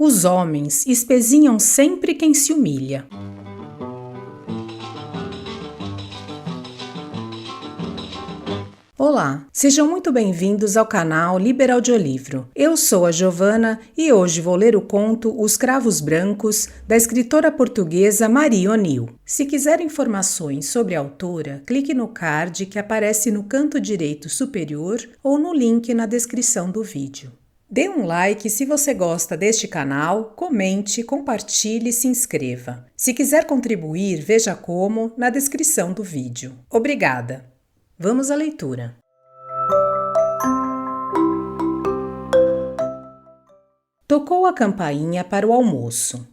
Os homens espezinham sempre quem se humilha. Olá, sejam muito bem-vindos ao canal Liberaudiolivro. Eu sou a Giovana e hoje vou ler o conto Os Cravos Brancos, da escritora portuguesa Maria O'Neill. Se quiser informações sobre a autora, clique no card que aparece no canto direito superior ou no link na descrição do vídeo. Dê um like se você gosta deste canal, comente, compartilhe e se inscreva. Se quiser contribuir, veja como na descrição do vídeo. Obrigada! Vamos à leitura. Tocou a campainha para o almoço.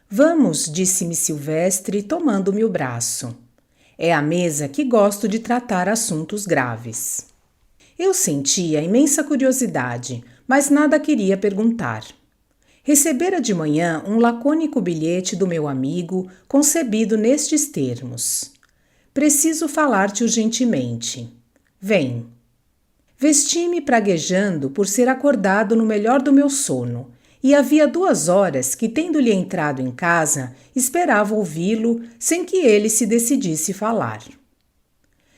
Vamos, disse-me Silvestre, tomando-me o braço. É à mesa que gosto de tratar assuntos graves. Eu sentia imensa curiosidade, mas nada queria perguntar. Recebera de manhã um lacônico bilhete do meu amigo, concebido nestes termos. Preciso falar-te urgentemente. Vem. Vesti-me praguejando por ser acordado no melhor do meu sono, e havia 2 horas que, tendo-lhe entrado em casa, esperava ouvi-lo sem que ele se decidisse falar.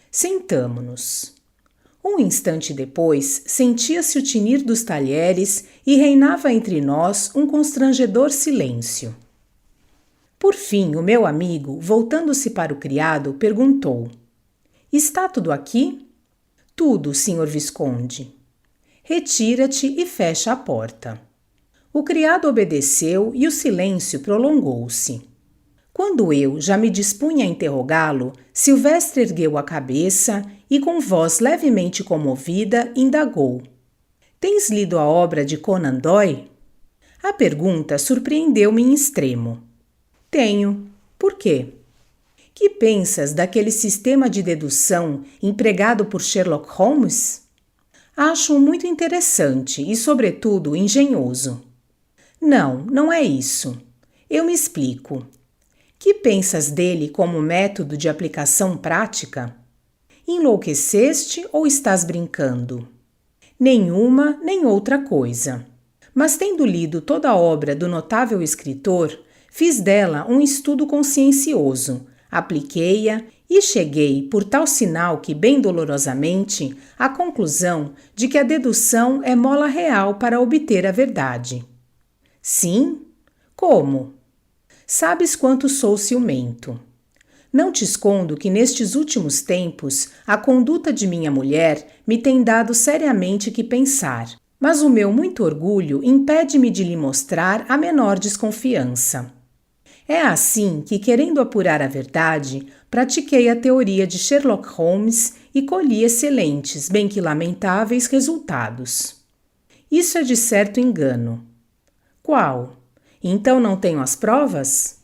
Sentamo-nos. Um instante depois, sentia-se o tinir dos talheres e reinava entre nós um constrangedor silêncio. Por fim, o meu amigo, voltando-se para o criado, perguntou: Está tudo aqui? Tudo, senhor Visconde. Retira-te e fecha a porta. O criado obedeceu e o silêncio prolongou-se. Quando eu já me dispunha a interrogá-lo, Silvestre ergueu a cabeça e, com voz levemente comovida, indagou: Tens lido a obra de Conan Doyle? A pergunta surpreendeu-me em extremo. Tenho. Por quê? Que pensas daquele sistema de dedução empregado por Sherlock Holmes? Acho-o muito interessante e, sobretudo, engenhoso. Não é isso. Eu me explico. Que pensas dele como método de aplicação prática? Enlouqueceste ou estás brincando? Nenhuma nem outra coisa. Mas tendo lido toda a obra do notável escritor, fiz dela um estudo consciencioso, apliquei-a e cheguei, por tal sinal que bem dolorosamente, à conclusão de que a dedução é mola real para obter a verdade. Sim? Como? Sabes quanto sou ciumento. Não te escondo que nestes últimos tempos a conduta de minha mulher me tem dado seriamente que pensar, mas o meu muito orgulho impede-me de lhe mostrar a menor desconfiança. É assim que, querendo apurar a verdade, pratiquei a teoria de Sherlock Holmes e colhi excelentes, bem que lamentáveis, resultados. Isso é de certo engano. Qual? Então não tenho as provas?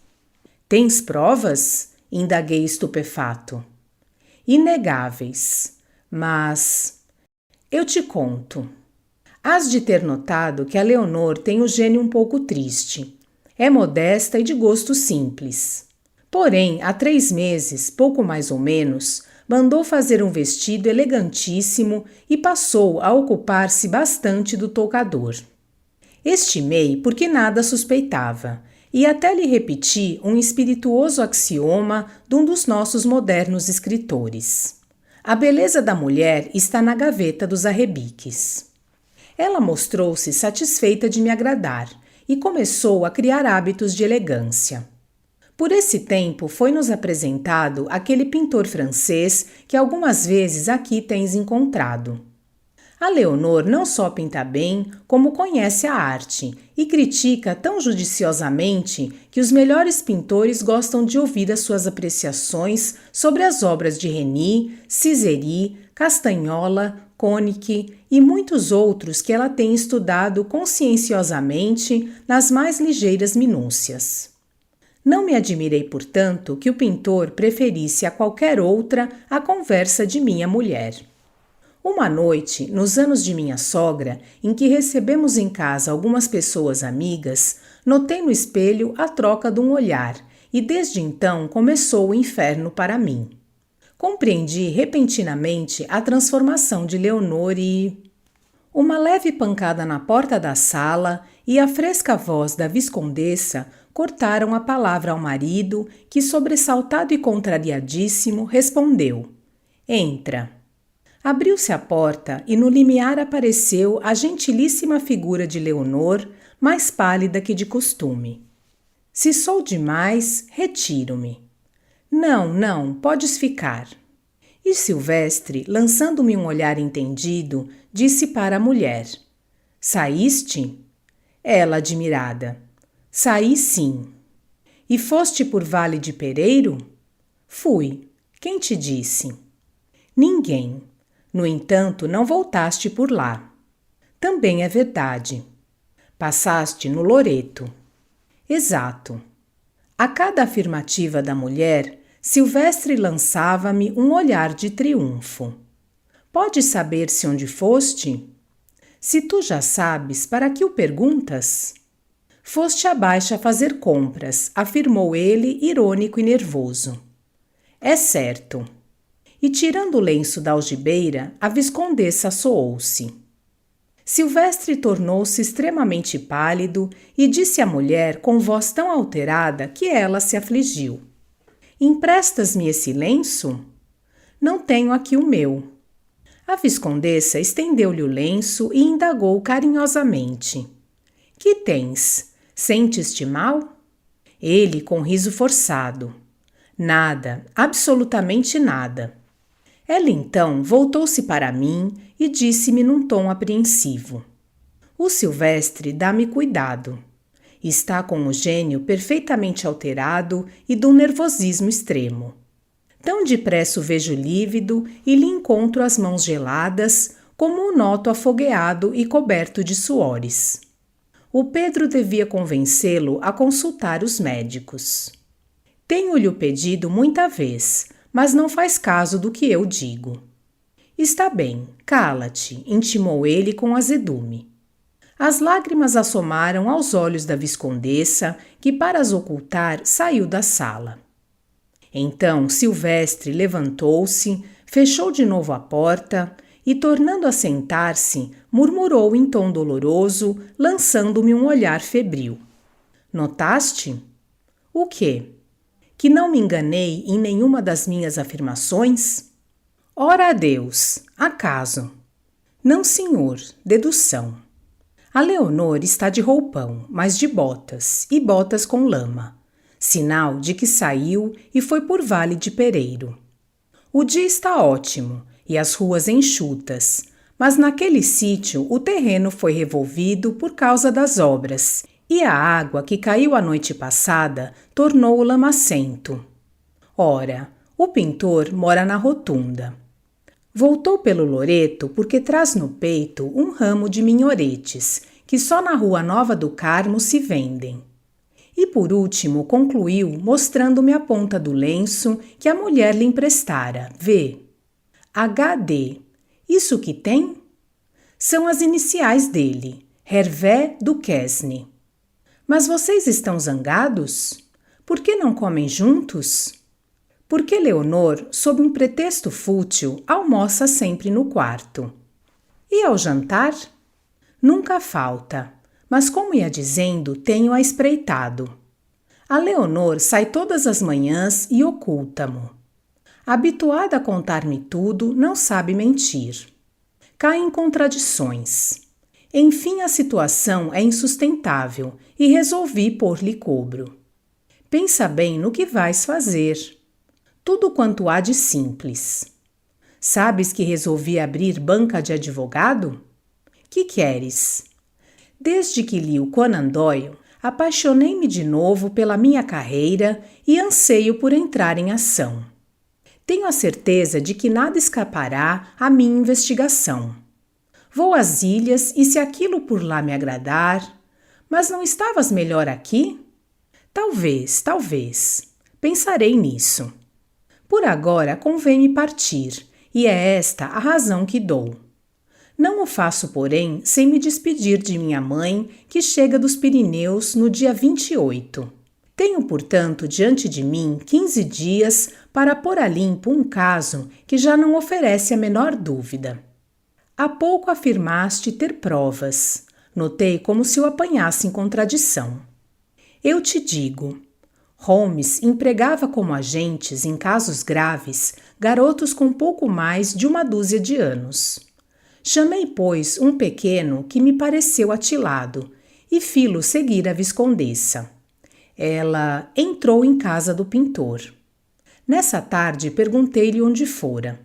Tens provas? Indaguei estupefato. Inegáveis. Mas eu te conto. Hás de ter notado que a Leonor tem o gênio um pouco triste. É modesta e de gosto simples. Porém, há 3 meses, pouco mais ou menos, mandou fazer um vestido elegantíssimo e passou a ocupar-se bastante do toucador. Estimei porque nada suspeitava, e até lhe repeti um espirituoso axioma de um dos nossos modernos escritores. A beleza da mulher está na gaveta dos arrebiques. Ela mostrou-se satisfeita de me agradar e começou a criar hábitos de elegância. Por esse tempo foi-nos apresentado aquele pintor francês que algumas vezes aqui tens encontrado. A Leonor não só pinta bem, como conhece a arte e critica tão judiciosamente que os melhores pintores gostam de ouvir as suas apreciações sobre as obras de Reni, Cizéry, Castagnola, Koenig e muitos outros que ela tem estudado conscienciosamente nas mais ligeiras minúcias. Não me admirei, portanto, que o pintor preferisse a qualquer outra a conversa de minha mulher. Uma noite, nos anos de minha sogra, em que recebemos em casa algumas pessoas amigas, notei no espelho a troca de um olhar e desde então começou o inferno para mim. Compreendi repentinamente a transformação de Leonor e... Uma leve pancada na porta da sala e a fresca voz da viscondessa cortaram a palavra ao marido, que, sobressaltado e contrariadíssimo, respondeu: Entra. Abriu-se a porta e no limiar apareceu a gentilíssima figura de Leonor, mais pálida que de costume. Se sou demais, retiro-me. Não, não, podes ficar. E Silvestre, lançando-me um olhar entendido, disse para a mulher: Saíste? Ela, admirada: Saí sim. E foste por Vale de Pereiro? Fui. Quem te disse? Ninguém. No entanto, não voltaste por lá. Também é verdade. Passaste no Loreto. Exato. A cada afirmativa da mulher, Silvestre lançava-me um olhar de triunfo. Podes saber-se onde foste? Se tu já sabes, para que o perguntas? Foste abaixo a fazer compras, afirmou ele, irônico e nervoso. É certo. E tirando o lenço da algibeira, a viscondessa assoou-se. Silvestre tornou-se extremamente pálido e disse à mulher com voz tão alterada que ela se afligiu. Emprestas-me esse lenço? Não tenho aqui o meu. A viscondessa estendeu-lhe o lenço e indagou carinhosamente. Que tens? Sentes-te mal? Ele, com riso forçado. Nada, absolutamente nada. Ela então voltou-se para mim e disse-me num tom apreensivo: O Silvestre dá-me cuidado. Está com o gênio perfeitamente alterado e de um nervosismo extremo. Tão depressa o vejo lívido e lhe encontro as mãos geladas, como o noto afogueado e coberto de suores. O Pedro devia convencê-lo a consultar os médicos. Tenho-lhe pedido muita vez, mas não faz caso do que eu digo. Está bem, cala-te, intimou ele com azedume. As lágrimas assomaram aos olhos da viscondessa, que, para as ocultar, saiu da sala. Então Silvestre levantou-se, fechou de novo a porta e, tornando a sentar-se, murmurou em tom doloroso, lançando-me um olhar febril. Notaste? O quê? Que não me enganei em nenhuma das minhas afirmações? Ora a Deus, acaso? Não, senhor, dedução. A Leonor está de roupão, mas de botas, e botas com lama, sinal de que saiu e foi por Vale de Pereiro. O dia está ótimo e as ruas enxutas, mas naquele sítio o terreno foi revolvido por causa das obras, e a água que caiu a noite passada tornou-o lamacento. Ora, o pintor mora na rotunda. Voltou pelo Loreto porque traz no peito um ramo de minhoretes, que só na Rua Nova do Carmo se vendem. E por último concluiu mostrando-me a ponta do lenço que a mulher lhe emprestara. Vê. HD. Isso que tem? São as iniciais dele, Hervé Duquesne. Mas vocês estão zangados? Por que não comem juntos? Porque Leonor, sob um pretexto fútil, almoça sempre no quarto. E ao jantar? Nunca falta, mas como ia dizendo, tenho-a espreitado. A Leonor sai todas as manhãs e oculta-mo. Habituada a contar-me tudo, não sabe mentir. Cai em contradições. Enfim, a situação é insustentável e resolvi pôr-lhe cobro. Pensa bem no que vais fazer. Tudo quanto há de simples. Sabes que resolvi abrir banca de advogado? Que queres? Desde que li o Conan Doyle, apaixonei-me de novo pela minha carreira e anseio por entrar em ação. Tenho a certeza de que nada escapará à minha investigação. Vou às ilhas e se aquilo por lá me agradar... Mas não estavas melhor aqui? Talvez, talvez. Pensarei nisso. Por agora convém-me partir, e é esta a razão que dou. Não o faço, porém, sem me despedir de minha mãe, que chega dos Pirineus no dia 28. Tenho, portanto, diante de mim 15 dias para pôr a limpo um caso que já não oferece a menor dúvida. Há pouco afirmaste ter provas. Notei como se o apanhasse em contradição. Eu te digo, Holmes empregava como agentes, em casos graves, garotos com pouco mais de uma dúzia de anos. Chamei, pois, um pequeno que me pareceu atilado e fi-lo seguir a viscondessa. Ela entrou em casa do pintor. Nessa tarde perguntei-lhe onde fora.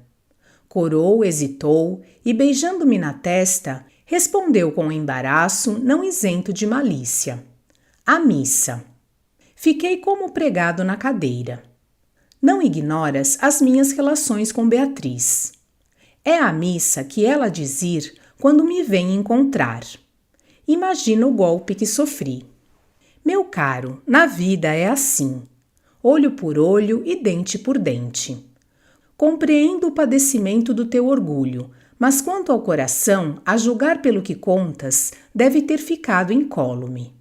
Corou, hesitou e, beijando-me na testa, respondeu com embaraço não isento de malícia. À missa. Fiquei como pregado na cadeira. Não ignoras as minhas relações com Beatriz. É à missa que ela diz ir quando me vem encontrar. Imagina o golpe que sofri. Meu caro, na vida é assim. Olho por olho e dente por dente. Compreendo o padecimento do teu orgulho, mas quanto ao coração, a julgar pelo que contas, deve ter ficado incólume.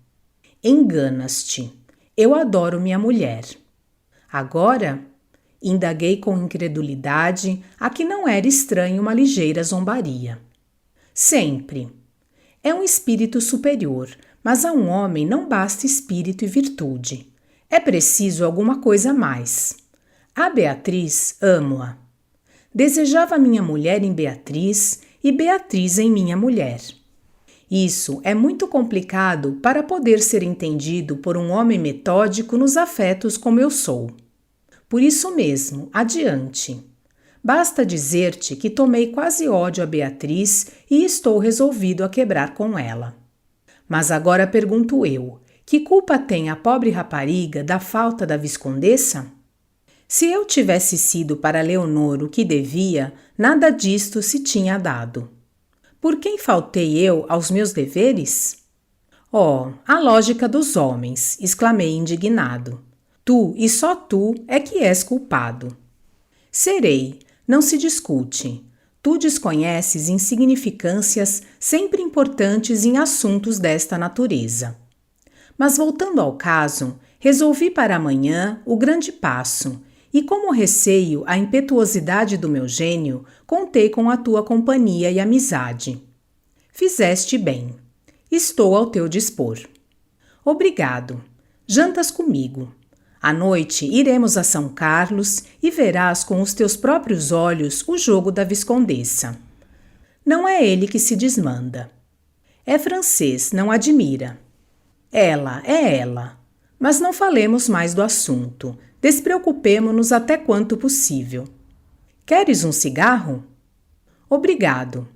Enganas-te. Eu adoro minha mulher. Agora? Indaguei com incredulidade, a que não era estranho uma ligeira zombaria. Sempre. É um espírito superior, mas a um homem não basta espírito e virtude. É preciso alguma coisa a mais. A Beatriz, amo-a. Desejava minha mulher em Beatriz e Beatriz em minha mulher. Isso é muito complicado para poder ser entendido por um homem metódico nos afetos como eu sou. Por isso mesmo, adiante. Basta dizer-te que tomei quase ódio a Beatriz e estou resolvido a quebrar com ela. Mas agora pergunto eu, que culpa tem a pobre rapariga da falta da viscondessa? Se eu tivesse sido para Leonor o que devia, nada disto se tinha dado. Por quem faltei eu aos meus deveres? Oh, a lógica dos homens, exclamei indignado. Tu e só tu é que és culpado. Serei, não se discute. Tu desconheces insignificâncias sempre importantes em assuntos desta natureza. Mas voltando ao caso, resolvi para amanhã o grande passo, e como receio a impetuosidade do meu gênio, contei com a tua companhia e amizade. Fizeste bem. Estou ao teu dispor. Obrigado. Jantas comigo. À noite iremos a São Carlos e verás com os teus próprios olhos o jogo da viscondessa. Não é ele que se desmanda. É francês, não admira. Ela é ela. Mas não falemos mais do assunto. Despreocupemo-nos até quanto possível. Queres um cigarro? Obrigado.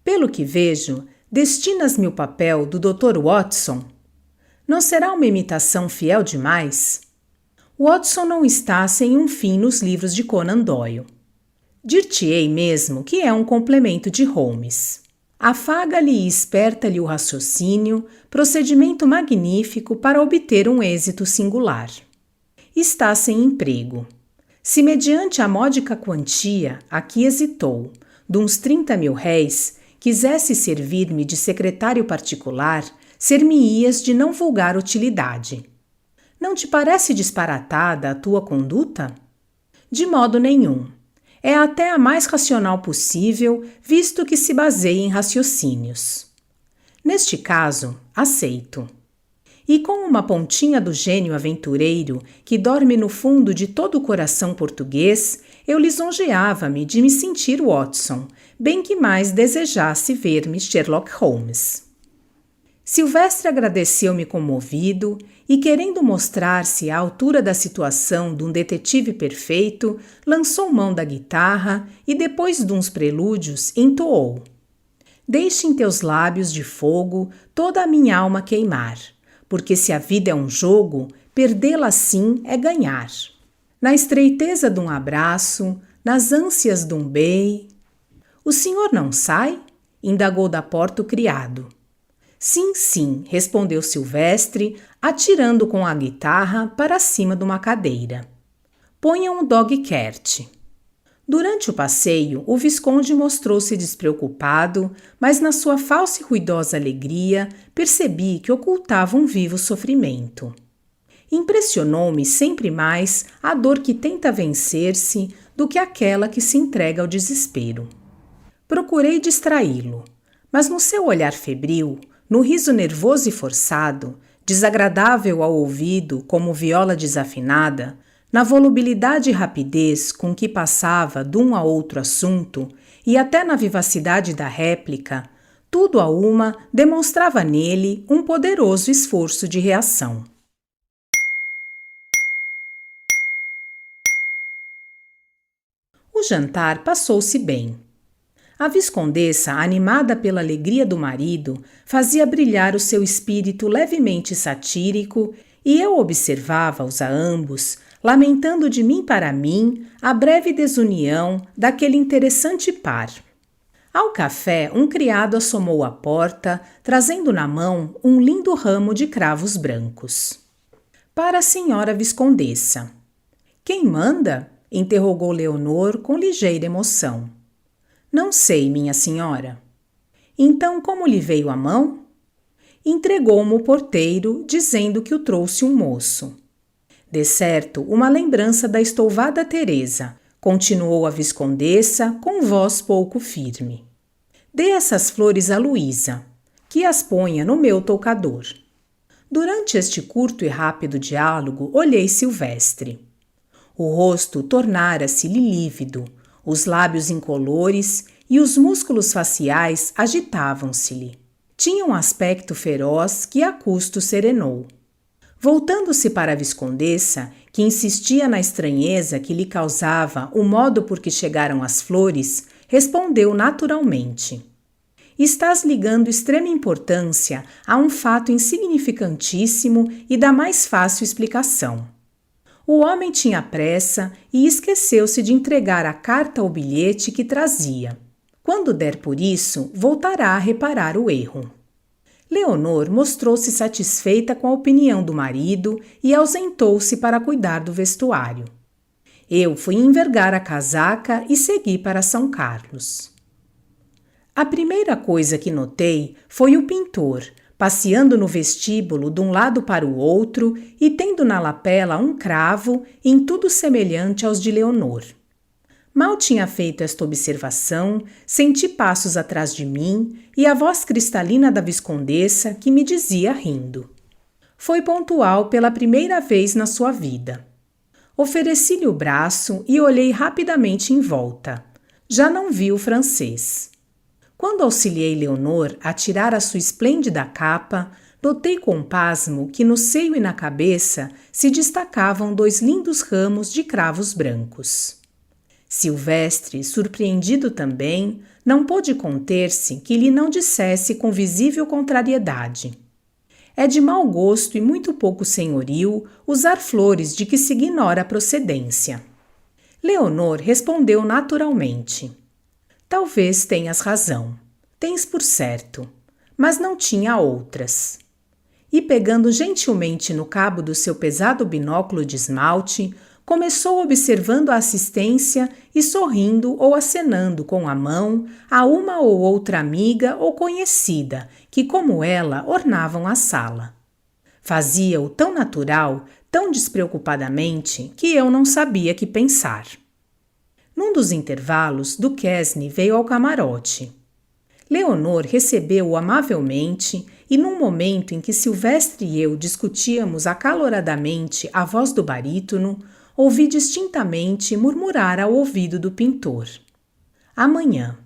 Pelo que vejo, destinas-me o papel do Dr. Watson? Não será uma imitação fiel demais? Watson não está sem um fim nos livros de Conan Doyle. Dir-te-ei mesmo que é um complemento de Holmes. Afaga-lhe e esperta-lhe o raciocínio, procedimento magnífico para obter um êxito singular. Está sem emprego. Se mediante a módica quantia, aqui hesitou, de uns 30.000 réis, quisesse servir-me de secretário particular, ser-me-ias de não vulgar utilidade. Não te parece disparatada a tua conduta? De modo nenhum. É até a mais racional possível, visto que se baseia em raciocínios. Neste caso, aceito. E com uma pontinha do gênio aventureiro que dorme no fundo de todo o coração português, eu lisonjeava-me de me sentir Watson, bem que mais desejasse ver-me Sherlock Holmes. Silvestre agradeceu-me comovido e, querendo mostrar-se à altura da situação de um detetive perfeito, lançou mão da guitarra e, depois de uns prelúdios, entoou: Deixe em teus lábios de fogo toda a minha alma queimar, porque se a vida é um jogo, perdê-la assim é ganhar. Na estreiteza de um abraço, nas ânsias de um beijo. O senhor não sai? Indagou da porta o criado. Sim, sim, respondeu Silvestre, atirando com a guitarra para cima de uma cadeira. Ponham o dog-cart. Durante o passeio, o Visconde mostrou-se despreocupado, mas na sua falsa e ruidosa alegria percebi que ocultava um vivo sofrimento. Impressionou-me sempre mais a dor que tenta vencer-se do que aquela que se entrega ao desespero. Procurei distraí-lo, mas no seu olhar febril no riso nervoso e forçado, desagradável ao ouvido como viola desafinada, na volubilidade e rapidez com que passava de um a outro assunto e até na vivacidade da réplica, tudo a uma demonstrava nele um poderoso esforço de reação. O jantar passou-se bem. A viscondessa, animada pela alegria do marido, fazia brilhar o seu espírito levemente satírico e eu observava-os a ambos, lamentando de mim para mim a breve desunião daquele interessante par. Ao café, um criado assomou à porta, trazendo na mão um lindo ramo de cravos brancos. Para a senhora viscondessa. Quem manda? Interrogou Leonor com ligeira emoção. Não sei, minha senhora. Então, como lhe veio a mão? Entregou-mo o porteiro, dizendo que o trouxe um moço. De certo, uma lembrança da estouvada Teresa, continuou a viscondessa com voz pouco firme. Dê essas flores a Luísa, que as ponha no meu toucador. Durante este curto e rápido diálogo, olhei Silvestre. O rosto tornara-se-lhe lívido, os lábios incolores e os músculos faciais agitavam-se-lhe. Tinha um aspecto feroz que a custo serenou. Voltando-se para a viscondessa, que insistia na estranheza que lhe causava o modo por que chegaram as flores, respondeu naturalmente. Estás ligando extrema importância a um fato insignificantíssimo e da mais fácil explicação. O homem tinha pressa e esqueceu-se de entregar a carta ou bilhete que trazia. Quando der por isso, voltará a reparar o erro. Leonor mostrou-se satisfeita com a opinião do marido e ausentou-se para cuidar do vestuário. Eu fui envergar a casaca e segui para São Carlos. A primeira coisa que notei foi o pintor, passeando no vestíbulo de um lado para o outro e tendo na lapela um cravo em tudo semelhante aos de Leonor. Mal tinha feito esta observação, senti passos atrás de mim e a voz cristalina da viscondessa que me dizia rindo. Foi pontual pela primeira vez na sua vida. Ofereci-lhe o braço e olhei rapidamente em volta. Já não vi o francês. Quando auxiliei Leonor a tirar a sua esplêndida capa, notei com pasmo que no seio e na cabeça se destacavam 2 lindos ramos de cravos brancos. Silvestre, surpreendido também, não pôde conter-se que lhe não dissesse com visível contrariedade. É de mau gosto e muito pouco senhorio usar flores de que se ignora a procedência. Leonor respondeu naturalmente. Talvez tenhas razão. Tens por certo. Mas não tinha outras. E pegando gentilmente no cabo do seu pesado binóculo de esmalte, começou observando a assistência e sorrindo ou acenando com a mão a uma ou outra amiga ou conhecida que, como ela, ornavam a sala. Fazia-o tão natural, tão despreocupadamente, que eu não sabia que pensar. Num dos intervalos, Duquesne veio ao camarote. Leonor recebeu-o amavelmente e, num momento em que Silvestre e eu discutíamos acaloradamente a voz do barítono, ouvi distintamente murmurar ao ouvido do pintor. Amanhã.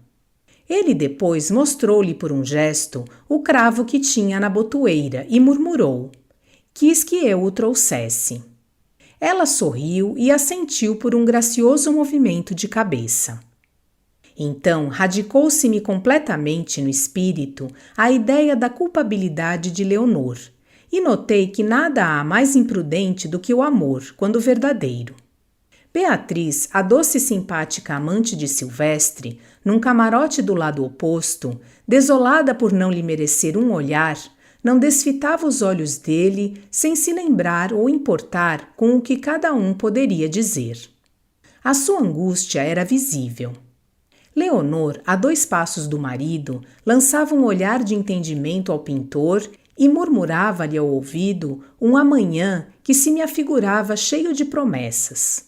Ele depois mostrou-lhe por um gesto o cravo que tinha na botoeira e murmurou. Quis que eu o trouxesse. Ela sorriu e assentiu por um gracioso movimento de cabeça. Então radicou-se-me completamente no espírito a ideia da culpabilidade de Leonor, e notei que nada há mais imprudente do que o amor, quando verdadeiro. Beatriz, a doce e simpática amante de Silvestre, num camarote do lado oposto, desolada por não lhe merecer um olhar, não desfitava os olhos dele sem se lembrar ou importar com o que cada um poderia dizer. A sua angústia era visível. Leonor, a 2 passos do marido, lançava um olhar de entendimento ao pintor e murmurava-lhe ao ouvido um amanhã que se me afigurava cheio de promessas.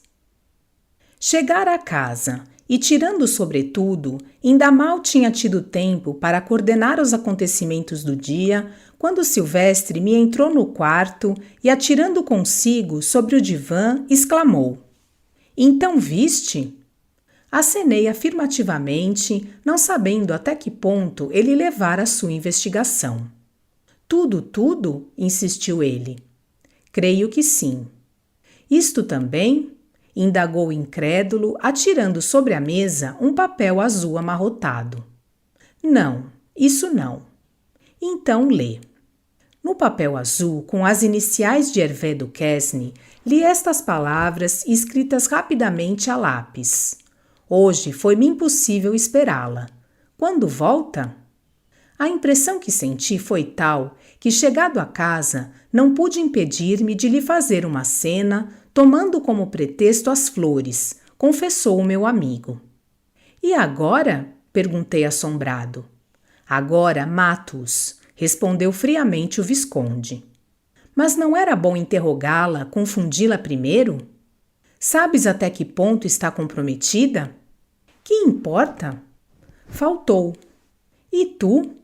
Chegara a casa e, tirando o sobretudo, ainda mal tinha tido tempo para coordenar os acontecimentos do dia, quando Silvestre me entrou no quarto e, atirando consigo sobre o divã, exclamou: "Então viste?" Acenei afirmativamente, não sabendo até que ponto ele levara a sua investigação. "Tudo, tudo?" insistiu ele. "Creio que sim." "Isto também?" indagou incrédulo, atirando sobre a mesa um papel azul amarrotado. "Não, isso não." "Então lê." No papel azul, com as iniciais de Hervé Duquesne, li estas palavras escritas rapidamente a lápis. Hoje foi-me impossível esperá-la. Quando volta? A impressão que senti foi tal que, chegado a casa, não pude impedir-me de lhe fazer uma cena, tomando como pretexto as flores, confessou o meu amigo. "E agora?" perguntei assombrado. "Agora mato-os", respondeu friamente o Visconde. "Mas não era bom interrogá-la, confundi-la primeiro? Sabes até que ponto está comprometida?" "Que importa?" "Faltou." "E tu?"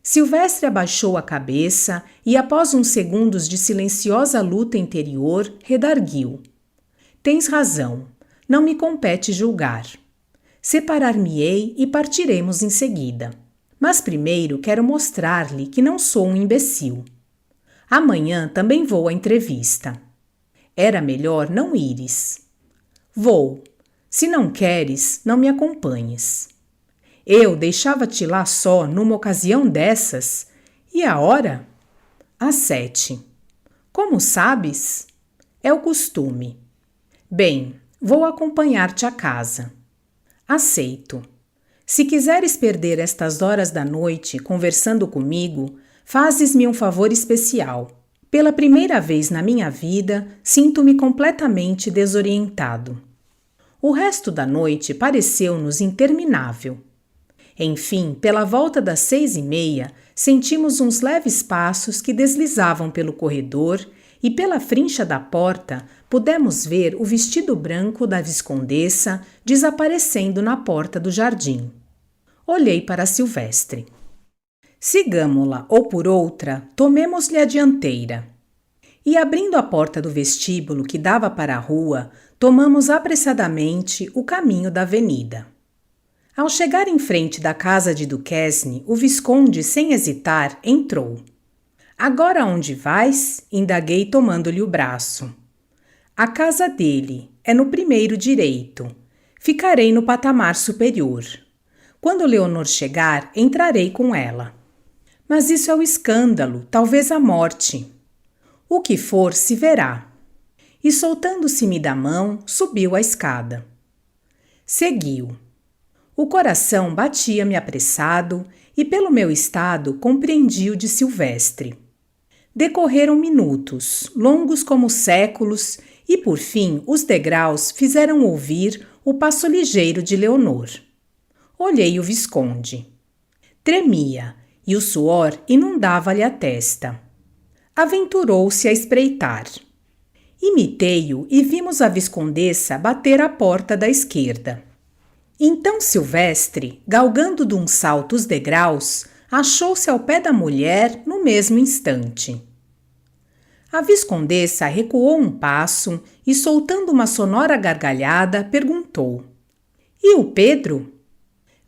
Silvestre abaixou a cabeça e, após uns segundos de silenciosa luta interior, redarguiu: "Tens razão, não me compete julgar. Separar-me-ei e partiremos em seguida. Mas primeiro quero mostrar-lhe que não sou um imbecil. Amanhã também vou à entrevista." "Era melhor não ires." "Vou. Se não queres, não me acompanhes." "Eu deixava-te lá só numa ocasião dessas? E a hora?" "Às 7. "Como sabes?" "É o costume." "Bem, vou acompanhar-te a casa." "Aceito. Se quiseres perder estas horas da noite conversando comigo, fazes-me um favor especial. Pela primeira vez na minha vida, sinto-me completamente desorientado." O resto da noite pareceu-nos interminável. Enfim, pela volta das 6:30, sentimos uns leves passos que deslizavam pelo corredor e, pela frincha da porta, pudemos ver o vestido branco da viscondessa desaparecendo na porta do jardim. Olhei para Silvestre. "Sigamo-la ou por outra, tomemos-lhe a dianteira." E, abrindo a porta do vestíbulo que dava para a rua, tomamos apressadamente o caminho da avenida. Ao chegar em frente da casa de Duquesne, o Visconde, sem hesitar, entrou. "Agora onde vais?" indaguei, tomando-lhe o braço. "A casa dele. É no primeiro direito. Ficarei no patamar superior. Quando Leonor chegar, entrarei com ela." "Mas isso é o escândalo, talvez a morte." "O que for, se verá." E, soltando-se-me da mão, subiu a escada. Seguiu. O coração batia-me apressado e, pelo meu estado, compreendi o de Silvestre. Decorreram minutos, longos como séculos, e, por fim, os degraus fizeram ouvir o passo ligeiro de Leonor. Olhei o Visconde. Tremia, e o suor inundava-lhe a testa. Aventurou-se a espreitar. Imitei-o e vimos a viscondessa bater à porta da esquerda. Então Silvestre, galgando de um salto os degraus, achou-se ao pé da mulher no mesmo instante. A viscondessa recuou um passo e, soltando uma sonora gargalhada, perguntou: "E o Pedro?"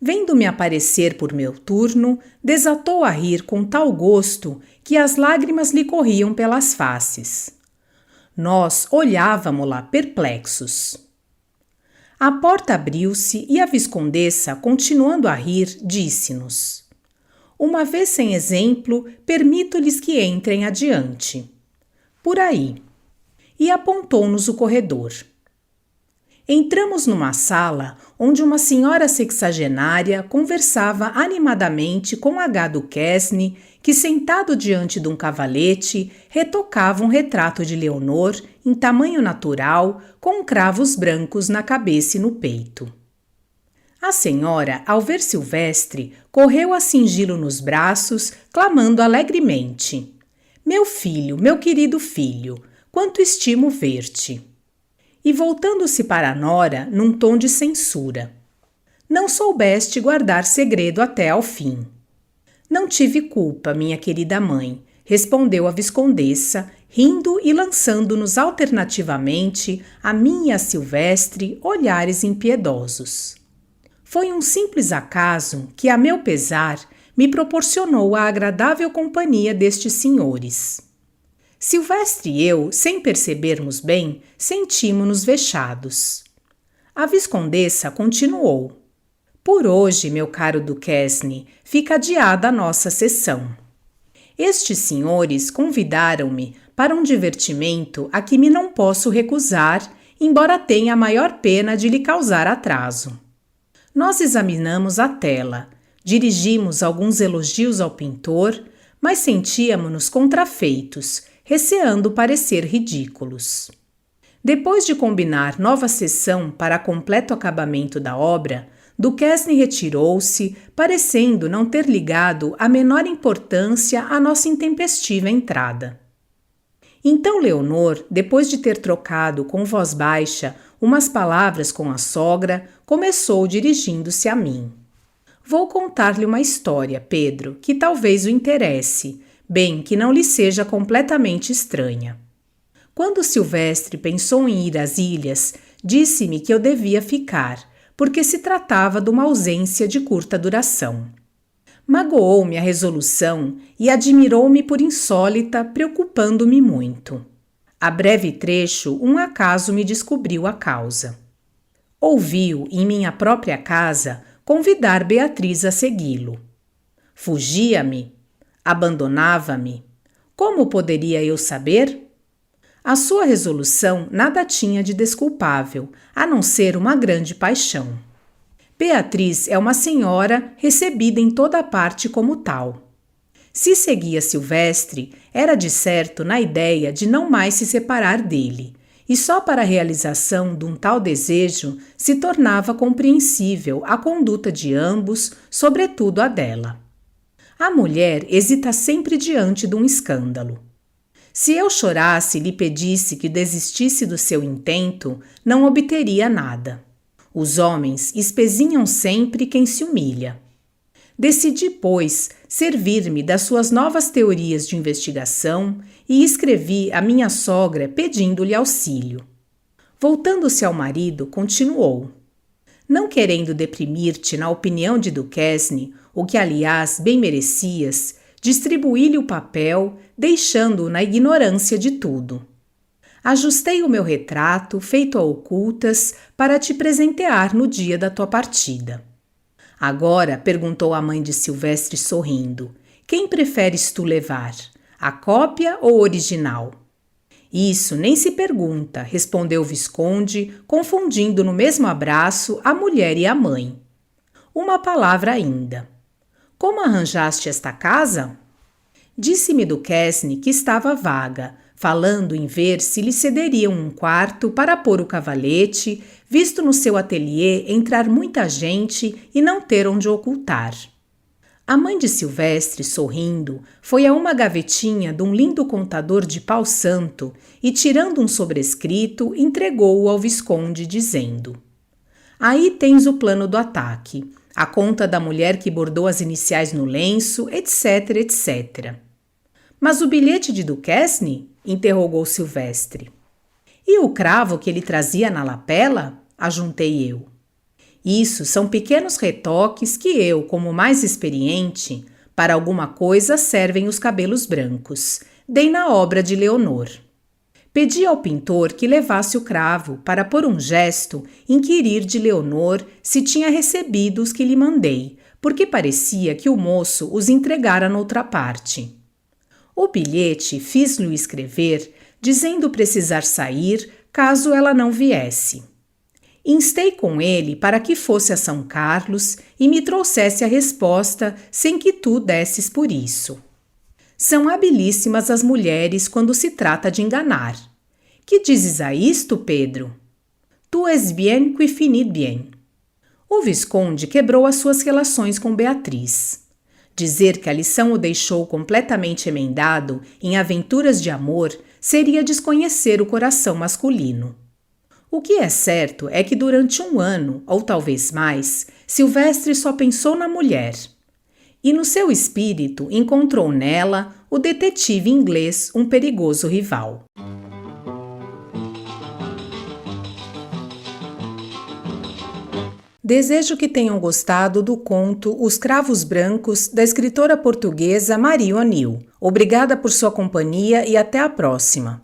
Vendo-me aparecer por meu turno, desatou a rir com tal gosto que as lágrimas lhe corriam pelas faces. Nós olhávamo-la perplexos. A porta abriu-se e a viscondessa, continuando a rir, disse-nos: "Uma vez sem exemplo, permito-lhes que entrem adiante. Por aí." E apontou-nos o corredor. Entramos numa sala onde uma senhora sexagenária conversava animadamente com H. Duquesne, que, sentado diante de um cavalete, retocava um retrato de Leonor em tamanho natural, com cravos brancos na cabeça e no peito. A senhora, ao ver Silvestre, correu a cingi-lo nos braços, clamando alegremente: meu querido filho, quanto estimo ver-te." E, voltando-se para a nora, num tom de censura: Não soubeste guardar segredo até ao fim. Não tive culpa, minha querida mãe, respondeu a viscondessa, rindo e lançando-nos alternativamente, a mim e a Silvestre, olhares impiedosos. Foi um simples acaso que, a meu pesar, me proporcionou a agradável companhia destes senhores. Silvestre e eu, sem percebermos bem, sentimos-nos vexados. A viscondessa continuou. Por hoje, meu caro Duquesne, fica adiada a nossa sessão. Estes senhores convidaram-me para um divertimento a que me não posso recusar, embora tenha a maior pena de lhe causar atraso. Nós examinamos a tela, dirigimos alguns elogios ao pintor, mas sentíamos-nos contrafeitos, receando parecer ridículos. Depois de combinar nova sessão para completo acabamento da obra, Duquesne retirou-se, parecendo não ter ligado a menor importância à nossa intempestiva entrada. Então Leonor, depois de ter trocado com voz baixa umas palavras com a sogra, começou dirigindo-se a mim. Vou contar-lhe uma história, Pedro, que talvez o interesse, bem que não lhe seja completamente estranha. Quando Silvestre pensou em ir às ilhas, disse-me que eu devia ficar, porque se tratava de uma ausência de curta duração. Magoou-me a resolução e admirou-me por insólita, preocupando-me muito. A breve trecho, um acaso me descobriu a causa. Ouvi-o, em minha própria casa, convidar Beatriz a segui-lo. Fugia-me? Abandonava-me? Como poderia eu saber? A sua resolução nada tinha de desculpável, a não ser uma grande paixão. Beatriz é uma senhora recebida em toda a parte como tal. Se seguia Silvestre, era de certo na ideia de não mais se separar dele, e só para a realização de um tal desejo se tornava compreensível a conduta de ambos, sobretudo a dela. A mulher hesita sempre diante de um escândalo. Se eu chorasse e lhe pedisse que desistisse do seu intento, não obteria nada. Os homens espezinham sempre quem se humilha. Decidi, pois, servir-me das suas novas teorias de investigação e escrevi à minha sogra pedindo-lhe auxílio. Voltando-se ao marido, continuou. Não querendo deprimir-te na opinião de Duquesne, o que, aliás, bem merecias, distribuí-lhe o papel, deixando-o na ignorância de tudo. Ajustei o meu retrato, feito a ocultas, para te presentear no dia da tua partida. Agora, perguntou a mãe de Silvestre sorrindo, quem preferes tu levar, a cópia ou o original? Isso nem se pergunta, respondeu o Visconde, confundindo no mesmo abraço a mulher e a mãe. Uma palavra ainda. Como arranjaste esta casa? Disse-me Duquesne que estava vaga, falando em ver se lhe cederiam um quarto para pôr o cavalete, visto no seu ateliê entrar muita gente e não ter onde ocultar. A mãe de Silvestre, sorrindo, foi a uma gavetinha de um lindo contador de pau santo e, tirando um sobrescrito, entregou-o ao Visconde, dizendo: Aí tens o plano do ataque, a conta da mulher que bordou as iniciais no lenço, etc, etc. Mas o bilhete de Duquesne? Interrogou Silvestre. E o cravo que ele trazia na lapela? Ajuntei eu. Isso são pequenos retoques que eu, como mais experiente, para alguma coisa servem os cabelos brancos. Dei na obra de Leonor. Pedi ao pintor que levasse o cravo para, por um gesto, inquirir de Leonor se tinha recebido os que lhe mandei, porque parecia que o moço os entregara noutra parte. O bilhete fiz-lhe escrever, dizendo precisar sair caso ela não viesse. Instei com ele para que fosse a São Carlos e me trouxesse a resposta sem que tu desses por isso. São habilíssimas as mulheres quando se trata de enganar. Que dizes a isto, Pedro? Tu és bien qui finit bien. O Visconde quebrou as suas relações com Beatriz. Dizer que a lição o deixou completamente emendado em aventuras de amor seria desconhecer o coração masculino. O que é certo é que durante 1 ano, ou talvez mais, Silvestre só pensou na mulher. E no seu espírito encontrou nela o detetive inglês, um perigoso rival. Desejo que tenham gostado do conto Os Cravos Brancos, da escritora portuguesa Maria O'Neill. Obrigada por sua companhia e até a próxima!